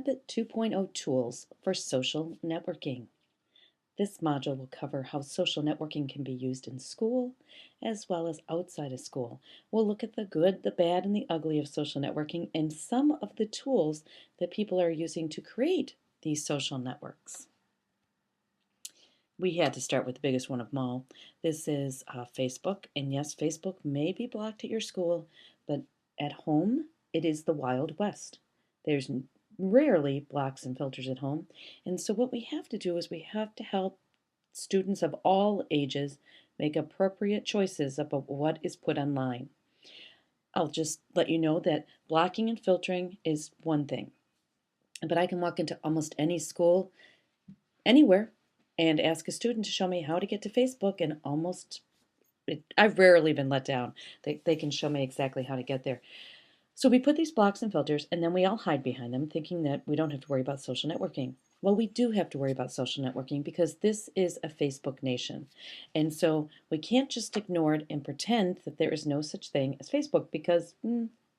Web 2.0 Tools for Social Networking. This module will cover how social networking can be used in school as well as outside of school. We'll look at the good, the bad, and the ugly of social networking and some of the tools that people are using to create these social networks. We had to start with the biggest one of them all. This is Facebook, and yes, Facebook may be blocked at your school, but at home, it is the Wild West. There's rarely blocks and filters at home, and so what we have to do is we have to help students of all ages make appropriate choices about what is put online. I'll just let you know that blocking and filtering is one thing, but I can walk into almost any school, anywhere, and ask a student to show me how to get to Facebook, and I've rarely been let down. They can show me exactly how to get there. So we put these blocks and filters, and then we all hide behind them, thinking that we don't have to worry about social networking. Well, we do have to worry about social networking because this is a Facebook nation. And so we can't just ignore it and pretend that there is no such thing as Facebook, because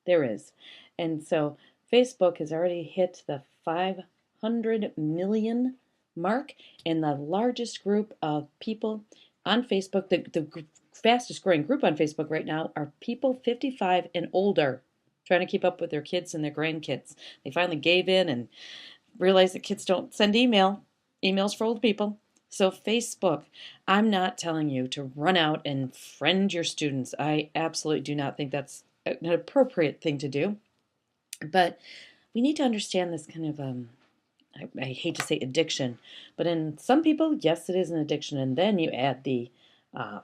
there is. And so Facebook has already hit the 500 million mark, and the largest group of people on Facebook, the fastest growing group on Facebook right now, are people 55 and older, trying to keep up with their kids and their grandkids. They finally gave in and realized that kids don't send emails for old people. So Facebook, I'm not telling you to run out and friend your students. I absolutely do not think that's an appropriate thing to do. But we need to understand this kind of I hate to say addiction, but in some people, yes, it is an addiction. And then you add the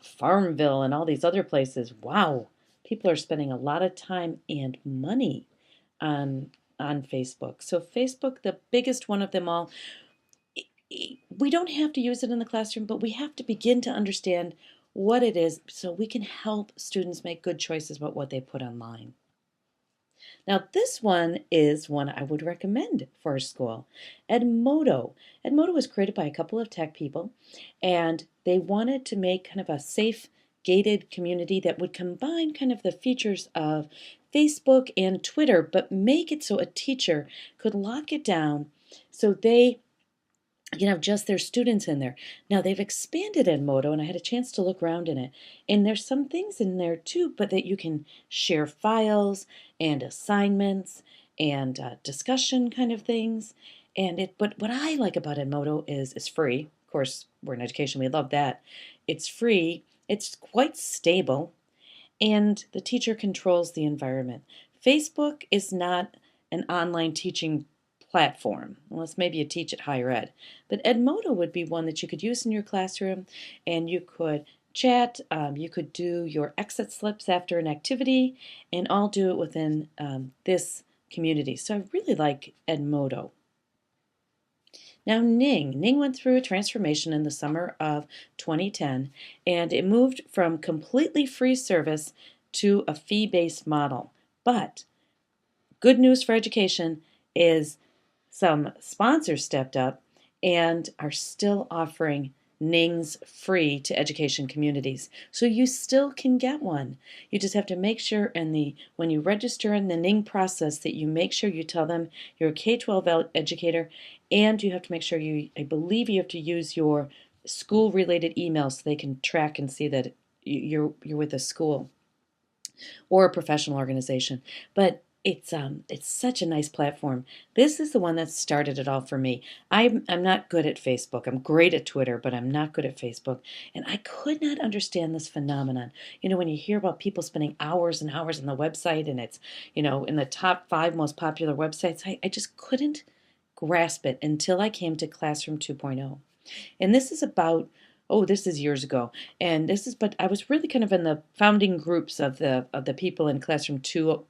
Farmville and all these other places. Wow, people are spending a lot of time and money on Facebook. So Facebook, the biggest one of them all, we don't have to use it in the classroom, but we have to begin to understand what it is so we can help students make good choices about what they put online. Now, this one is one I would recommend for a school. Edmodo. Edmodo was created by a couple of tech people, and they wanted to make kind of a safe, gated community that would combine kind of the features of Facebook and Twitter, but make it so a teacher could lock it down so they can have just their students in there. Now they've expanded Edmodo, and I had a chance to look around in it. And there's some things in there too, but that you can share files and assignments and discussion kind of things. But what I like about Edmodo is it's free. Of course, we're in education, we love that. It's free, it's quite stable, and the teacher controls the environment. Facebook is not an online teaching platform, unless maybe you teach at higher ed. But Edmodo would be one that you could use in your classroom, and you could chat, you could do your exit slips after an activity, and all do it within this community. So I really like Edmodo. Now Ning went through a transformation in the summer of 2010, and it moved from completely free service to a fee-based model. But good news for education is some sponsors stepped up and are still offering Ning's free to education communities. So you still can get one. You just have to make sure when you register in the Ning process that you make sure you tell them you're a K-12 educator, and you have to make sure I believe you have to use your school-related email so they can track and see that you're with a school or a professional organization. But it's such a nice platform. This is the one that started it all for me. I'm not good at Facebook. I'm great at Twitter, but I'm not good at Facebook. And I could not understand this phenomenon. You know, when you hear about people spending hours and hours on the website, and it's, in the top 5 most popular websites, I just couldn't grasp it until I came to Classroom 2.0. And this is about, this is years ago. But I was really kind of in the founding groups of the people in Classroom 2.0,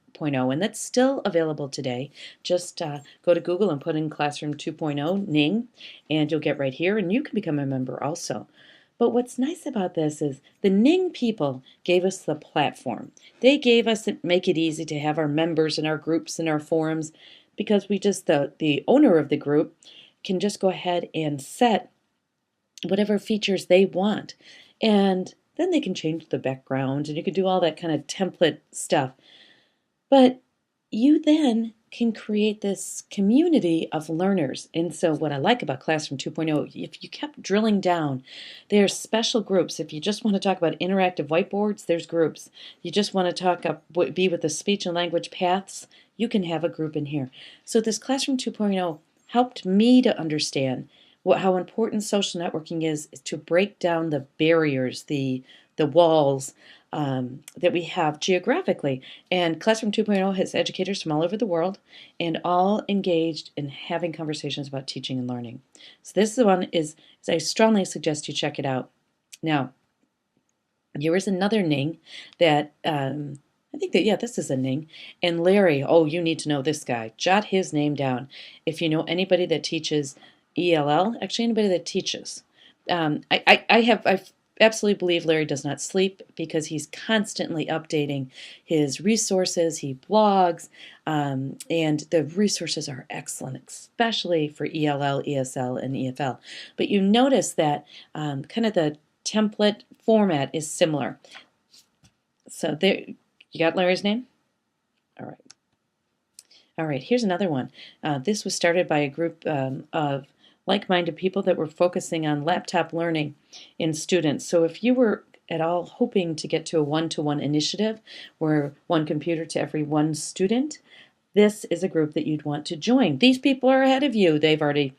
and that's still available today. Just go to Google and put in Classroom 2.0 Ning, and you'll get right here, and you can become a member also. But what's nice about this is the Ning people gave us the platform. They gave us make it easy to have our members and our groups and our forums, because the owner of the group can just go ahead and set whatever features they want. And then they can change the background, and you can do all that kind of template stuff. But you then can create this community of learners. And so what I like about Classroom 2.0, if you kept drilling down, there's special groups. If you just want to talk about interactive whiteboards, there's groups. You just want to be with the speech and language paths, you can have a group in here. So this Classroom 2.0 helped me to understand how important social networking is to break down the barriers, the walls that we have geographically. And Classroom 2.0 has educators from all over the world and all engaged in having conversations about teaching and learning. So this one is I strongly suggest you check it out. Now, here is another Ning that I think that, yeah, this is a Ning. And Larry, oh, you need to know this guy. Jot his name down. If you know anybody that teaches ELL, actually anybody that teaches. I absolutely believe Larry does not sleep because he's constantly updating his resources. He blogs, and the resources are excellent, especially for ELL, ESL, and EFL. But you notice that kind of the template format is similar. So there, you got Larry's name? All right. All right, here's another one. This was started by a group of like-minded people that were focusing on laptop learning in students. So if you were at all hoping to get to a one-to-one initiative where one computer to every one student, this is a group that you'd want to join. These people are ahead of you. They've already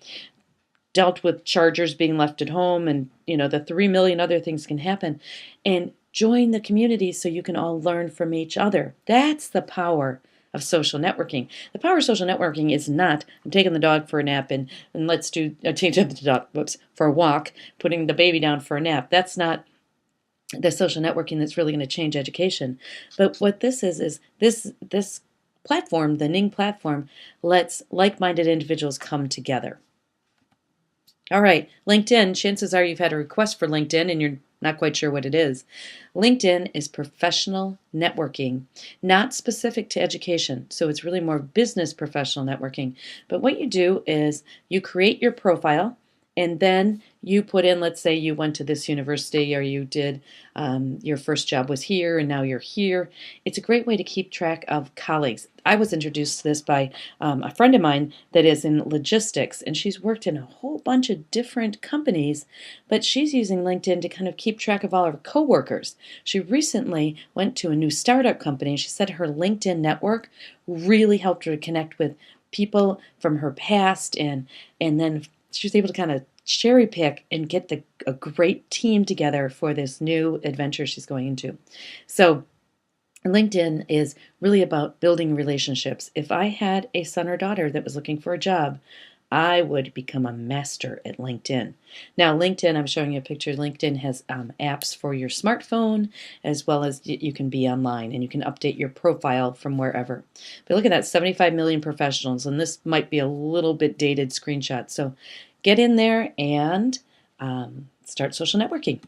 dealt with chargers being left at home, and the 3 million other things can happen. And join the community so you can all learn from each other. That's the power of social networking. The power of social networking is not, I'm taking the dog for a nap and let's do, change up the dog, for a walk, putting the baby down for a nap. That's not the social networking that's really going to change education. But what this is this platform, the Ning platform, lets like-minded individuals come together. All right, LinkedIn, chances are you've had a request for LinkedIn and you're not quite sure what it is. LinkedIn is professional networking, not specific to education. So it's really more business professional networking. But what you do is you create your profile and then you put in, let's say you went to this university or you did, your first job was here and now you're here. It's a great way to keep track of colleagues. I was introduced to this by a friend of mine that is in logistics, and she's worked in a whole bunch of different companies, but she's using LinkedIn to kind of keep track of all of her coworkers. She recently went to a new startup company, and she said her LinkedIn network really helped her to connect with people from her past, and then she was able to kind of cherry pick and get a great team together for this new adventure she's going into. So LinkedIn is really about building relationships. If I had a son or daughter that was looking for a job, I would become a master at LinkedIn. Now, LinkedIn, I'm showing you a picture. LinkedIn has apps for your smartphone, as well as you can be online and you can update your profile from wherever. But look at that, 75 million professionals, and this might be a little bit dated screenshot. So get in there and start social networking.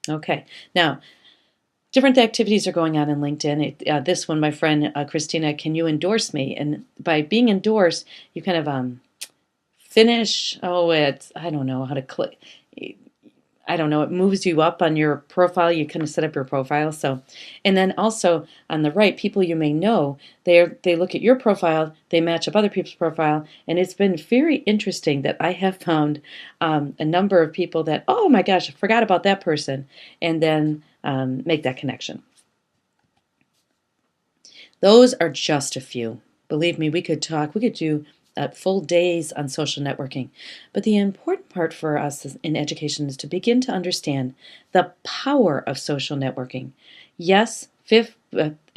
Okay, now different activities are going on in LinkedIn. This one, my friend Christina, can you endorse me? And by being endorsed, you kind of finish. I don't know how to click. I don't know. It moves you up on your profile. You kind of set up your profile. So, and then also on the right, people you may know, they look at your profile, they match up other people's profile, and it's been very interesting that I have found a number of people that, oh my gosh, I forgot about that person, and then make that connection. Those are just a few. Believe me, we could do full days on social networking. But the important part for us in education is to begin to understand the power of social networking. Yes,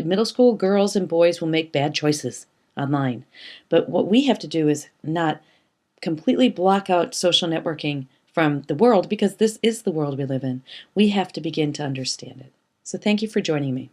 middle school girls and boys will make bad choices online. But what we have to do is not completely block out social networking from the world, because this is the world we live in. We have to begin to understand it. So thank you for joining me.